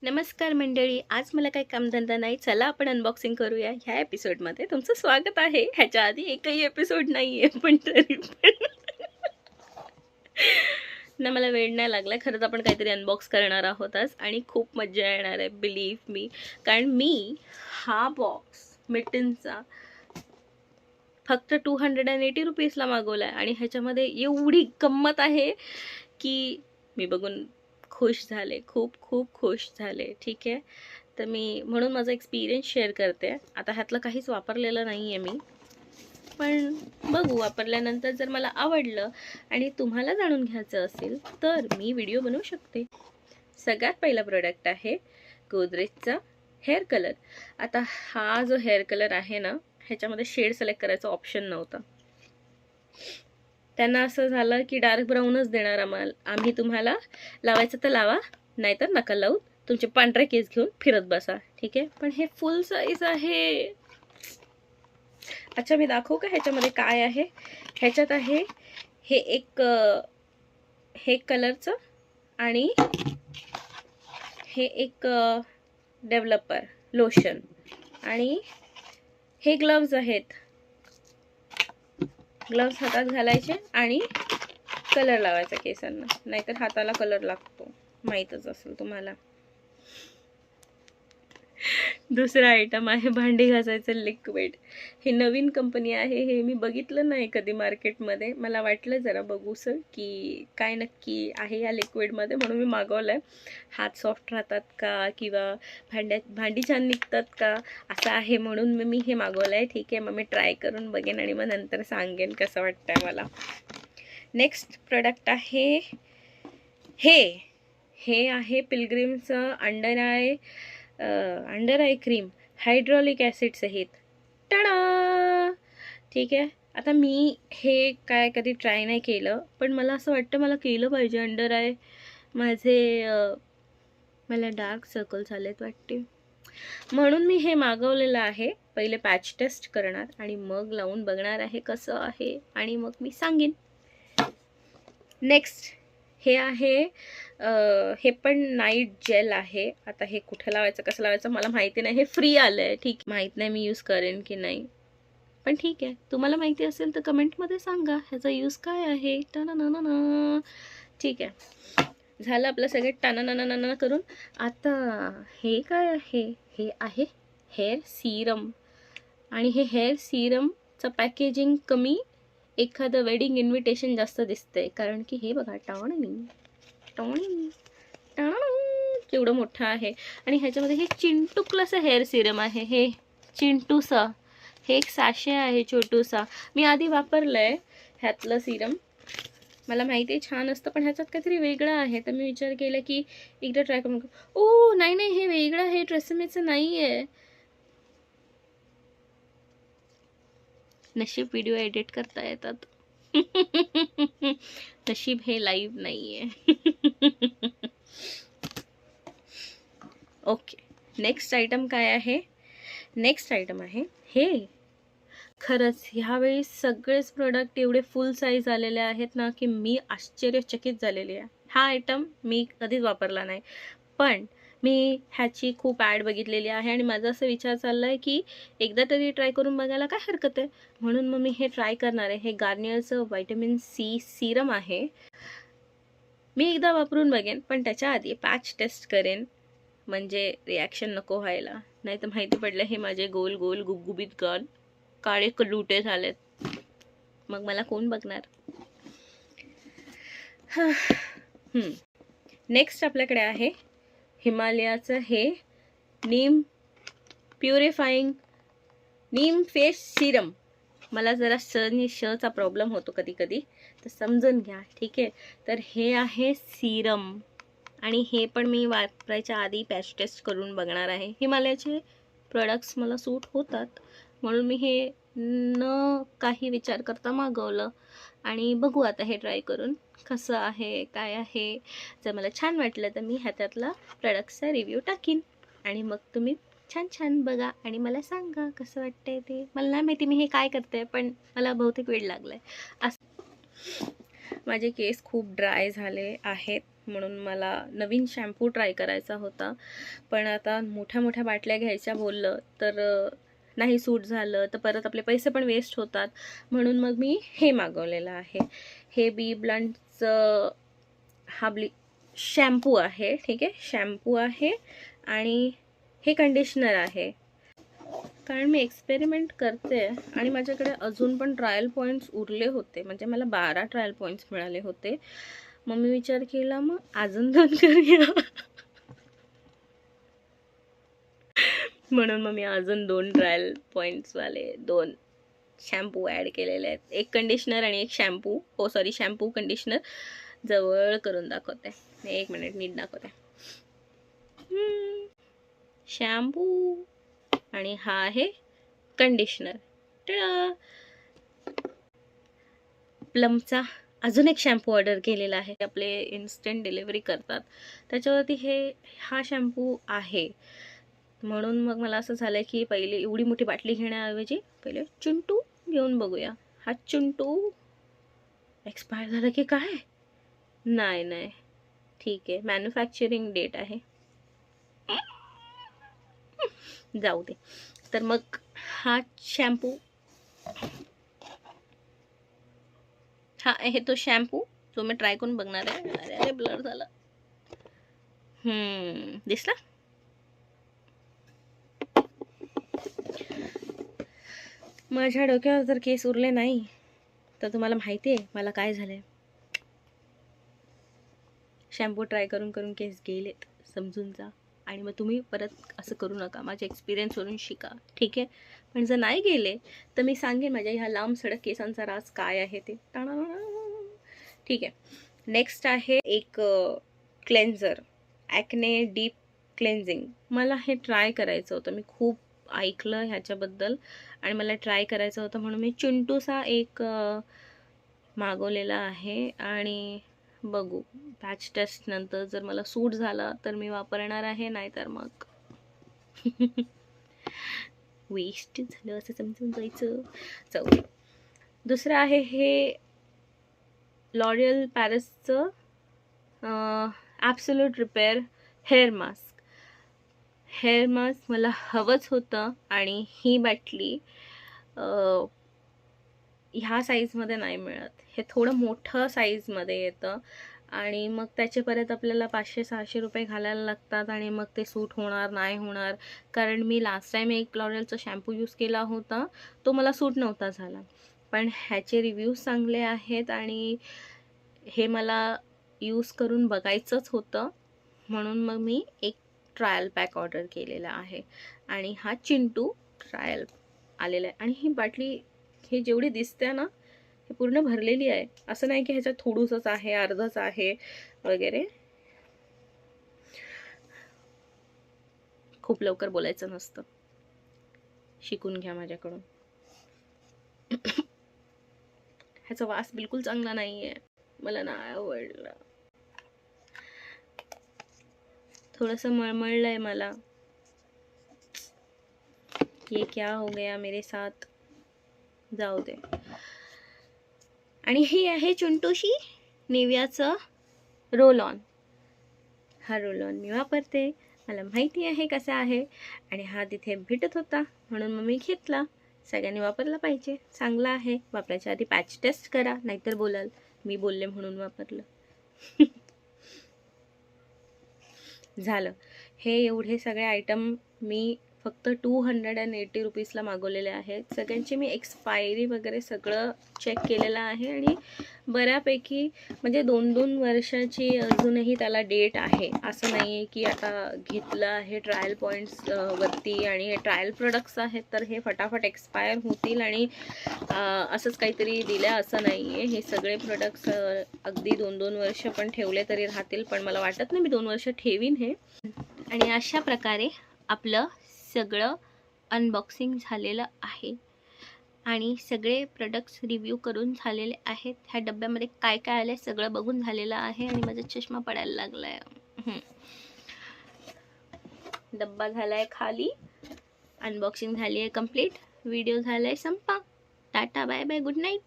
नमस्कार मंडळी, आज मला काही कामधंदा नाही. चला आपण अनबॉक्सिंग करूया. ह्या एपिसोडमध्ये तुमचं स्वागत आहे. ह्याच्या आधी एकही एपिसोड नाही आहे, पण तरी पण ना मला वेळ नाही लागला. खरंच आपण काहीतरी अनबॉक्स करणार आहोत आज आणि खूप मजा येणार आहे, बिलीव्ह मी. कारण मी हा बॉक्स मिटनचा फक्त 280 रुपीजला मागवला आहे आणि ह्याच्यामध्ये एवढी गंमत आहे की मी बघून खुश झाले, खूप खूप खुश झाले. ठीक आहे, तर मी म्हणून माझा एक्सपिरियन्स शेअर करते. आता ह्यातलं काहीच वापरलेलं नाही आहे मी, पण बघू वापरल्यानंतर जर मला आवडलं आणि तुम्हाला जाणून घ्यायचं असेल तर मी व्हिडिओ बनवू शकते. सगळ्यात पहिला प्रोडक्ट आहे गोदरेजचा हेअर कलर. आता हा जो हेअर कलर आहे ना, ह्याच्यामध्ये शेड सिलेक्ट करायचा ऑप्शन नव्हता. त्यांना असं झालं की डार्क ब्राऊनच देणार आम्ही तुम्हाला. लावायचं तर लावा, नाहीतर नका लावू, तुमचे पांढरे केस घेऊन फिरत बसा. ठीक आहे, पण हे फुल साईज आहे. अच्छा, मी दाखवू का ह्याच्यामध्ये काय आहे. ह्याच्यात आहे हे एक हे कलरचं आणि हे एक डेव्हलपर लोशन आणि हे ग्लव्ज आहेत. ग्लव्ज हातात घालायचे आणि कलर लावायचा केसांना, नाहीतर हाताला कलर लागतो, माहीतच असेल तुम्हाला. दुसरा आयटम आहे भांडी घासायचं लिक्विड. हे नवीन कंपनी आहे, हे मी बघितलं नाही कधी मार्केटमध्ये. मला वाटलं जरा बघूसं की काय नक्की आहे या लिक्विडमध्ये, म्हणून मी मागवलं आहे. हात सॉफ्ट राहतात का किंवा भांडी छान निघतात का असं आहे, म्हणून मी हे मागवलं आहे. ठीक आहे, मग मी ट्राय करून बघेन आणि मग नंतर सांगेन कसं वाटतंय मला. नेक्स्ट प्रोडक्ट आहे हे आहे पिलग्रिमचं अंडर आय क्रीम हायड्रॉलिक ॲसिड सहित. टाडा. ठीक आहे, आता मी हे काय कधी ट्राय नाही केलं, पण मला असं वाटतं मला केलं पाहिजे. अंडर आय मला डार्क सर्कल झालेत वाटते, म्हणून मी हे मागवलेलं आहे. पहिले पॅच टेस्ट करणार आणि मग लावून बघणार आहे कसं आहे आणि मग मी सांगेन. नेक्स्ट हे आहे हे पण नाईट जेल आहे. आता हे कुठे लावायचं कसं लावायचं मला माहिती नाही. हे फ्री आलं आहे, ठीक, माहीत नाही मी यूज करेन की नाही, पण ठीक आहे. तुम्हाला माहिती असेल तर कमेंटमध्ये सांगा ह्याचा यूज काय आहे. टाना. ठीक आहे, झालं आपलं सगळे टाना करून. आता हे काय आहे, हे आहे हेअर सिरम. आणि हे हेअर सिरमचं पॅकेजिंग कमी, एखादं वेडिंग इन्व्हिटेशन जास्त दिसतंय. कारण की हे बघा, टावणी केवढं मोठं आहे. आणि ह्याच्यामध्ये हे चिंटुकलंसं हेअर सिरम आहे. हे चिंटूसा, हे एक सॅशे आहे छोटूसा. मी आधी वापरलंय ह्यातलं सिरम, मला माहिती आहे छान असतं, पण ह्याच्यात काहीतरी वेगळं आहे. तर मी विचार केला की एकदा ट्राय करून. ओ नाही, हे वेगळं आहे, ट्रेसेमेचं नाही आहे. नशीब व्हिडिओ एडिट करता येतात. नशीब हे लाईव्ह नाही आहे. ओके, नेक्स्ट आयटम काय आहे. नेक्स्ट आयटम आहे हे. खरंच ह्यावेळी सगळेच प्रोडक्ट एवढे फुल साईज आलेले आहेत ना की मी आश्चर्यचकित झालेली आहे. हा आयटम मी कधीच वापरला नाही, पण मी ह्याची खूप ॲड बघितलेली आहे आणि माझा असं विचार चालला आहे की एकदा तरी ट्राय करून बघायला काय हरकत आहे, म्हणून मग मी हे ट्राय करणार आहे. हे गार्नियरचं व्हिटॅमिन सी सिरम आहे. मी एकदा वापरून बघेन, पण त्याच्या आधी पॅच टेस्ट करेन, म्हणजे रिॲक्शन नको व्हायला. नाही तर माहिती पडलं हे माझे गोल गोल गुबगुबीत गाल काळे कलुटे झालेत, मग मला कोण बघणार. नेक्स्ट आपल्याकडे आहे हिमालयाचं हे नीम प्युरिफाईंग नीम फेस सिरम. मला जरा शचा प्रॉब्लेम होतो कधी कधी, तर समजून घ्या. ठीक आहे, तर हे आहे सिरम आणि हे पण मी वापरायच्या आधी पॅच टेस्ट करून बघणार आहे. हिमालयाचे प्रोडक्ट्स मला सूट होतात, म्हणून मी हे न काही विचार करता मागवलं आणि बघू आता हे ट्राय करून कसं आहे काय आहे. जर मला छान वाटलं तर मी ह्याच्यातला प्रोडक्टचा रिव्ह्यू टाकीन आणि मग तुम्ही छान बघा आणि मला सांगा कसं वाटतंय ते. मला नाही माहिती मी हे काय करते, पण मला बहुतेक वेळ लागलाय. माझे केस खूप ड्राय झाले आहेत, म्हणून मला नवीन शॅम्पू ट्राय करायचा होता. पण आता मोठ्या मोठ्या बाटल्या घ्यायच्या बोललं तर नाही सूट झालं तर परत आपले पैसे पण वेस्ट होतात. म्हणून मग मी हे मागवलेलं आहे. हे बी ब्लंटचं हा शॅम्पू आहे. ठीक आहे, शॅम्पू आहे आणि हे कंडिशनर आहे. कारण मी एक्सपेरिमेंट करते आणि माझ्याकडे अजून पण ट्रायल पॉईंट्स उरले होते. म्हणजे मला 12 ट्रायल पॉईंट्स मिळाले होते. मग मी विचार केला मग अजून 2 करूया. म्हणून मग मी अजून 2 ट्रायल पॉईंट्सवाले 2 शॅम्पू ॲड केलेले आहेत. एक कंडिशनर आणि एक शॅम्पू. हो सॉरी, शॅम्पू कंडिशनर जवळ करून दाखवते. 1 मिनिट नीट दाखवते. शॅम्पू आणि हा आहे कंडिशनर. प्लमचा अजून एक शॅम्पू ऑर्डर केलेला आहे. आपले इन्स्टंट डिलिव्हरी करतात त्याच्यावरती हा शॅम्पू आहे. म्हणून मग मला असं झालं की पहिले एवढी मोठी बाटली घेण्याऐवजी पहिले चुंटू घेऊन बघूया. हा चुंटू एक्सपायर झाला की काय? नाही ठीक आहे, मॅन्युफॅक्चरिंग डेट आहे, जाऊ दे. तर मग हा शॅम्पू, हा आहे तो शॅम्पू जो मी ट्राय करून बघणार आहे. अरे ब्लर झाला. दिसला? माझ्या डोक्यावर जर केस उरले नाही तर तुम्हाला माहिती आहे मला काय झालंय. शॅम्पू ट्राय करून करून केस गेलेत, समजून जा. आणि मग तुम्ही परत असं करू नका, माझ्या एक्सपिरियन्सवरून शिका, ठीक आहे. पण जर नाही गेले तर मी सांगेन माझ्या ह्या लांब सडक केसांचा राज काय आहे ते. ठीक आहे. नेक्स्ट आहे एक क्लेन्झर, ॲक्ने डीप क्लेन्झिंग. मला हे ट्राय करायचं होतं. मी खूप ऐकलं ह्याच्याबद्दल आणि मला ट्राय करायचं होतं म्हणून मी चुंटूचा एक मागवलेला आहे. आणि बघू पॅच टेस्ट नंतर जर मला सूट झाला तर मी वापरणार आहे, नाहीतर मग वेस्ट झालं असं समजून जायचं. चल, दुसरं आहे हे लॉरियल पॅरिसचं absolute repair hair mask. Hair mask मला हवंच होतं आणि ही बाटली ह्या साईजमध्ये नाही मिळत. हे थोडं मोठं साईजमध्ये येतं आणि मग त्याचे परत आपल्याला 500-600 रुपये घालायला लागतात आणि मग ते सूट होणार नाही होणार. कारण मी लास्ट टाईम एक लॉरियलचा शॅम्पू यूज केला होता, तो मला सूट नव्हता झाला. पण ह्याचे रिव्ह्यूज चांगले आहेत आणि हे मला यूज करून बघायचंच होतं. म्हणून मग मी एक ट्रायल पॅक ऑर्डर केलेला आहे आणि हा चिंटू ट्रायल आलेला आहे. आणि ही बाटली हे जेवढी दिसते ना हे पूर्ण भरलेली आहे. असं नाही की ह्याच्यात थोडंसंच आहे, अर्धच आहे वगैरे. खूप लवकर बोलायचं नसतं, शिकून घ्या माझ्याकडून. ह्याचा वास बिलकुल चांगला नाहीये, मला नाही आवडला. थोडंसं मळमळलंय मला. ये क्या हो गया मेरे साथ. जाऊ दे. आणि हे आहे चुंटूशी निव्याचं रोल ऑन. हा रोल ऑन मी वापरते, मला माहिती आहे कसा आहे आणि हा तिथे भेटत होता म्हणून मग मी घेतला. सगळ्यांनी वापरला पाहिजे, चांगला आहे. वापरायच्या आधी पॅच टेस्ट करा, नाहीतर बोलाल मी बोलले म्हणून वापरलं. झालं. हे एवढे सगळे आयटम मी फक्त 280 रुपीजला मागवलेले आहेत. सगळ्यांची मी एक्सपायरी वगैरे सगळं चेक केलेलं आहे आणि बऱ्यापैकी म्हणजे 2-2 वर्षाची अजूनही त्याला डेट आहे. असं नाही आहे की आता घेतलं आहे ट्रायल पॉईंट्स वरती आणि हे ट्रायल प्रोडक्ट्स आहेत तर हे फटाफट एक्सपायर होतील आणि असंच काहीतरी दिलं असं नाही आहे. हे सगळे प्रोडक्ट्स अगदी 2-2 वर्ष पण ठेवले तरी राहतील, पण मला वाटत नाही मी 2 वर्ष ठेवीन हे. आणि अशा प्रकारे आपलं सगळं अनबॉक्सिंग झालेलं आहे आणि सगळे प्रोडक्ट्स रिव्ह्यू करून झालेले आहेत. ह्या डब्यामध्ये काय काय आलं सगळं बघून झालेलं आहे आणि माझा चष्मा पडायला लागला आहे. डब्बा झालाय खाली, अनबॉक्सिंग झाली आहे कंप्लीट, व्हिडिओ झालाय संपा. Tata bye bye, good night.